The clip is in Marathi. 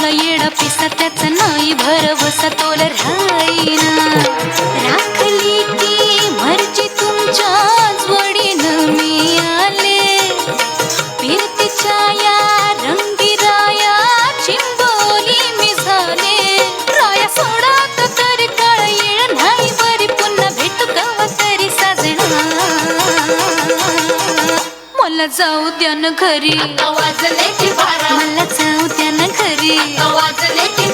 झाला येडा पिसा त्याचा नाही भरवसा तोल राहीना राखली ती मर्जी तुमच्याच वडीनं मी आले फिरतीच्या या रंगीराया चिंबोली मी झाले राया सोडात तरी काळ येळ नाही बरी पुन्हा भेटू कवा तरी साजना मला जाऊ द्या न घरी वाजले की बारा मला जाऊ द्या न घरी वाजले की